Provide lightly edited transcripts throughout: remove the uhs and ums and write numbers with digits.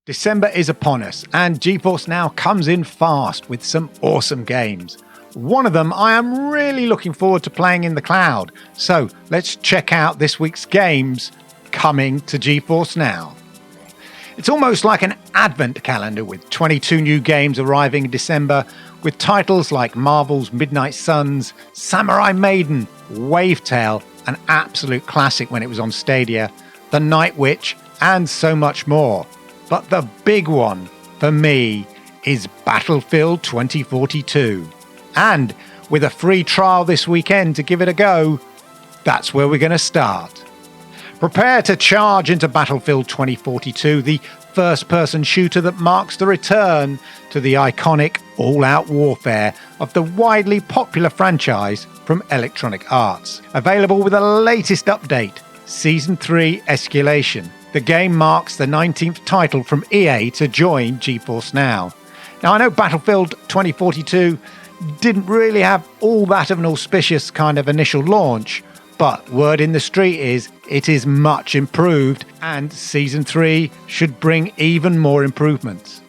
December is upon us, and Geforce Now comes in fast with some awesome games. One of them I am really looking forward to playing in the cloud, so let's check out this week's games coming to Geforce Now. It's almost like an advent calendar with 22 new games arriving in December, with titles like Marvel's Midnight Suns, Samaurai Maiden, Wavetale, an absolute classic when it was on Stadia, The Night Witch, and so much more. But the big one, for me, is Battlefield 2042. And with a free trial this weekend to give it a go, that's where we're going to start. Prepare to charge into Battlefield 2042, the first-person shooter that marks the return to the iconic all-out warfare of the widely popular franchise from Electronic Arts. Available with the latest update, Season 3 Escalation. The game marks the 19th title from EA to join Geforce Now. Now, I know Battlefield 2042 didn't really have all that of an auspicious kind of initial launch, but word in the street is it is much improved, and Season 3 should bring even more improvements.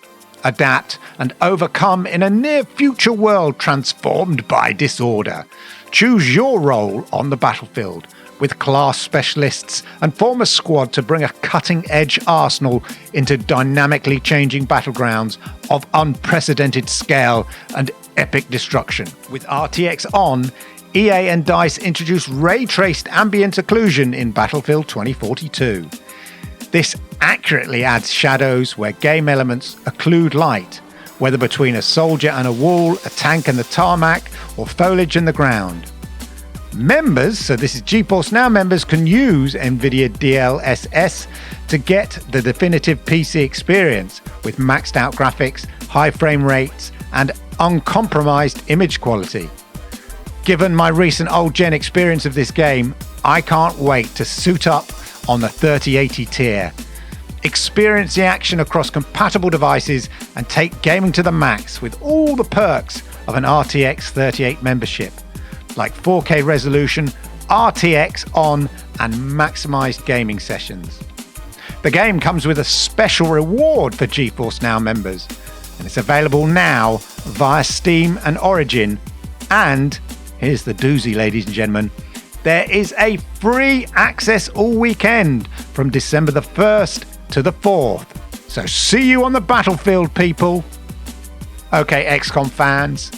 Adapt and overcome in a near-future world transformed by disorder. Choose your role on the battlefield, with class specialists, and form a squad to bring a cutting-edge arsenal into dynamically changing battlegrounds of unprecedented scale and epic destruction. With RTX on, EA and DICE introduced ray-traced ambient occlusion in Battlefield 2042. This accurately adds shadows where game elements occlude light, whether between a soldier and a wall, a tank and the tarmac, or foliage and the ground. Members, so this is Geforce Now members, can use NVIDIA DLSS to get the definitive PC experience with maxed out graphics, high frame rates, and uncompromised image quality. Given my recent old-gen experience of this game, I can't wait to suit up on the 3080 tier, experience the action across compatible devices, and take gaming to the max with all the perks of an RTX 38 membership, like 4K resolution, RTX on, and maximized gaming sessions. The game comes with a special reward for Geforce Now members, and it's available now via Steam and Origin. And here's the doozy, ladies and gentlemen, there is a free access all weekend from December the 1st to the 4th. So see you on the battlefield, people. Okay, XCOM fans,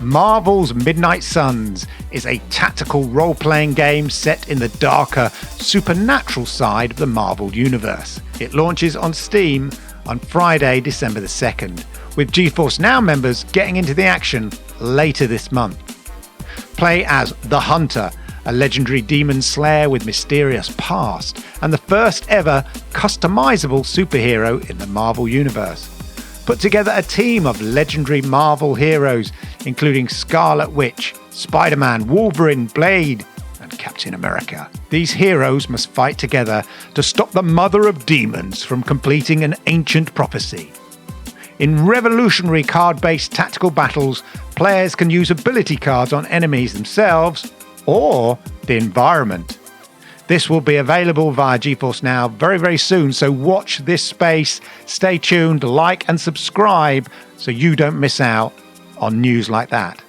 Marvel's Midnight Suns is a tactical role-playing game set in the darker, supernatural side of the Marvel universe. It launches on Steam on Friday, December the 2nd, with Geforce Now members getting into the action later this month. Play as The Hunter, a legendary demon slayer with mysterious past, and the first ever customizable superhero in the Marvel universe. Put together a team of legendary Marvel heroes, including Scarlet Witch, Spider-Man, Wolverine, Blade, and Captain America. These heroes must fight together to stop the Mother of Demons from completing an ancient prophecy. In revolutionary card-based tactical battles, players can use ability cards on enemies themselves or the environment. This will be available via Geforce Now very, very soon, so watch this space, stay tuned, like and subscribe so you don't miss out on news like that.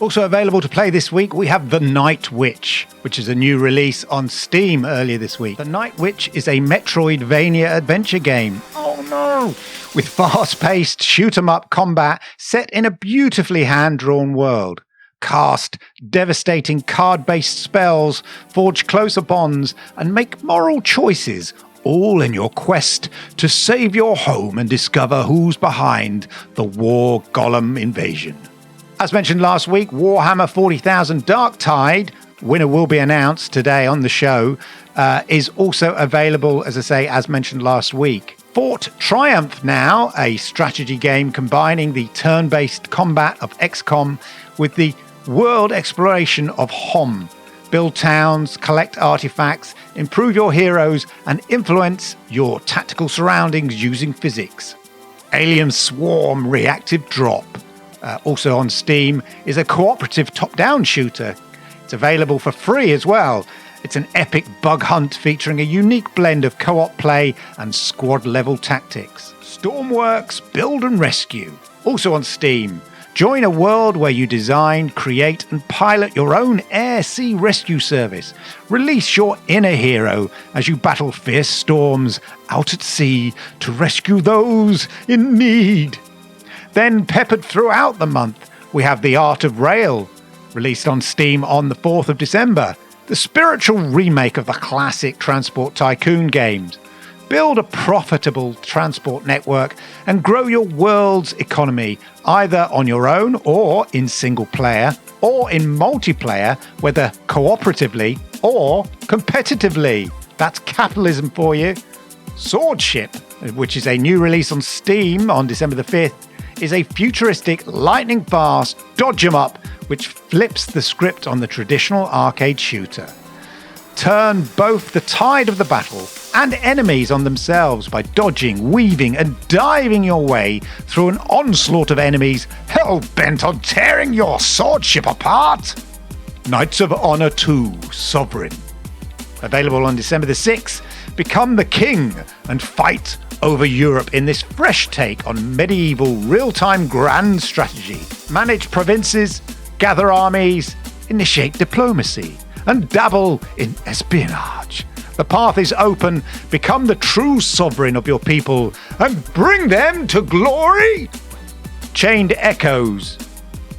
Also available to play this week, we have The Night Witch, which is a new release on Steam earlier this week. The Night Witch is a Metroidvania adventure game. Oh no! With fast-paced shoot-'em-up combat set in a beautifully hand-drawn world. Cast devastating card-based spells, forge closer bonds, and make moral choices, all in your quest to save your home and discover who's behind the War Golem invasion. As mentioned last week, Warhammer 40,000 Darktide, winner will be announced today on the show, is also available, as I say, as mentioned last week. Fort Triumph Now, a strategy game combining the turn-based combat of XCOM with the world exploration of HOM. Build towns, collect artifacts, improve your heroes, and influence your tactical surroundings using physics. Alien Swarm Reactive Drop, also on Steam, is a cooperative top-down shooter. It's available for free as well. It's an epic bug hunt featuring a unique blend of co-op play and squad-level tactics. Stormworks Build and Rescue, also on Steam. Join a world where you design, create and pilot your own air-sea rescue service. Release your inner hero as you battle fierce storms out at sea to rescue those in need. Then peppered throughout the month, we have The Art of Rail, released on Steam on the 4th of December, the spiritual remake of the classic Transport Tycoon games. Build a profitable transport network and grow your world's economy, either on your own or in single player, or in multiplayer, whether cooperatively or competitively. That's capitalism for you. Swordship, which is a new release on Steam on December the 5th, is a futuristic, lightning-fast dodge-em-up which flips the script on the traditional arcade shooter. Turn both the tide of the battle and enemies on themselves by dodging, weaving and diving your way through an onslaught of enemies hell-bent on tearing your swordship apart. Knights of Honor 2 Sovereign. Available on December the 6th, become the king and fight over Europe in this fresh take on medieval real-time grand strategy. Manage provinces, gather armies, initiate diplomacy, and dabble in espionage. The path is open. Become the true sovereign of your people and bring them to glory. Chained Echoes.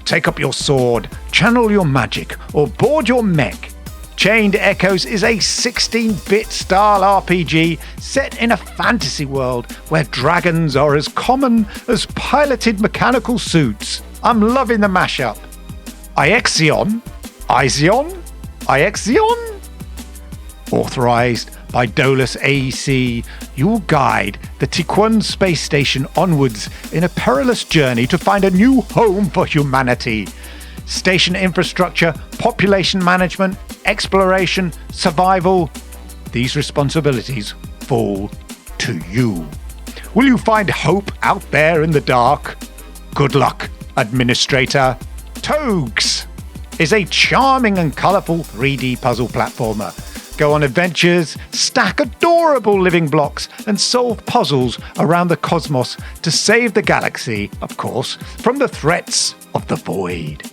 Take up your sword, channel your magic, or board your mech. Chained Echoes is a 16-bit style RPG set in a fantasy world where dragons are as common as piloted mechanical suits. I'm loving the mashup. Ixion? Authorized by Dolus AEC, you will guide the Tiquan space station onwards in a perilous journey to find a new home for humanity. Station infrastructure, population management, exploration, survival. These responsibilities fall to you. Will you find hope out there in the dark? Good luck, Administrator. Togs is a charming and colourful 3D puzzle platformer. Go on adventures, stack adorable living blocks, and solve puzzles around the cosmos to save the galaxy, of course, from the threats of the void.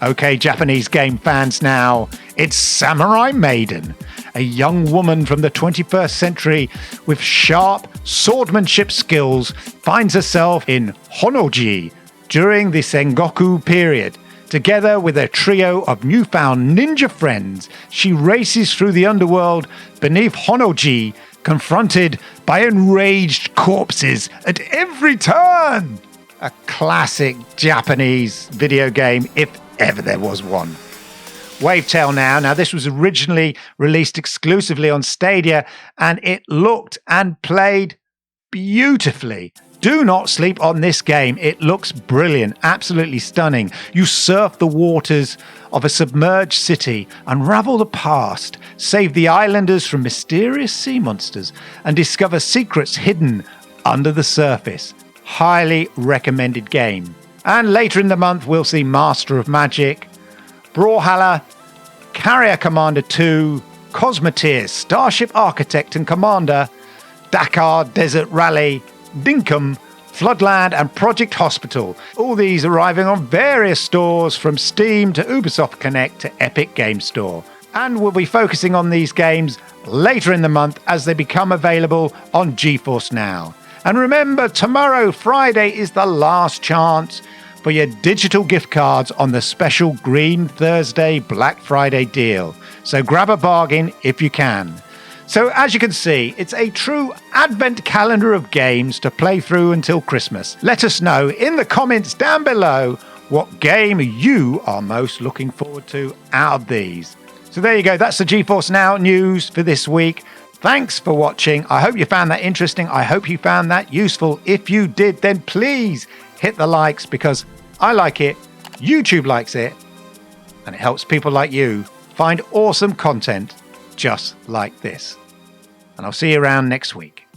Okay, Japanese game fans now, it's Samaurai Maiden, a young woman from the 21st century with sharp swordsmanship skills, finds herself in Honnoji during the Sengoku period. Together with a trio of newfound ninja friends, she races through the underworld beneath Honnoji, confronted by enraged corpses at every turn. A classic Japanese video game, if ever there was one. Wavetail now, this was originally released exclusively on Stadia, and it looked and played beautifully. Do not sleep on this game. It looks brilliant, absolutely stunning. You surf the waters of a submerged city, unravel the past, save the islanders from mysterious sea monsters, and discover secrets hidden under the surface. Highly recommended game. And later in the month, we'll see Master of Magic, Brawlhalla, Carrier Commander 2, Cosmoteer, Starship Architect and Commander, Dakar Desert Rally, Dinkum, Floodland and Project Hospital. All these arriving on various stores from Steam to Ubisoft Connect to Epic Game Store. And we'll be focusing on these games later in the month as they become available on Geforce Now. And remember, tomorrow, Friday, is the last chance for your digital gift cards on the special Green Thursday Black Friday deal. So grab a bargain if you can. So as you can see, it's a true advent calendar of games to play through until Christmas. Let us know in the comments down below what game you are most looking forward to out of these. So there you go, that's the Geforce Now news for this week. Thanks for watching. I hope you found that interesting. I hope you found that useful. If you did, then please hit the likes because I like it, YouTube likes it, and it helps people like you find awesome content just like this. And I'll see you around next week.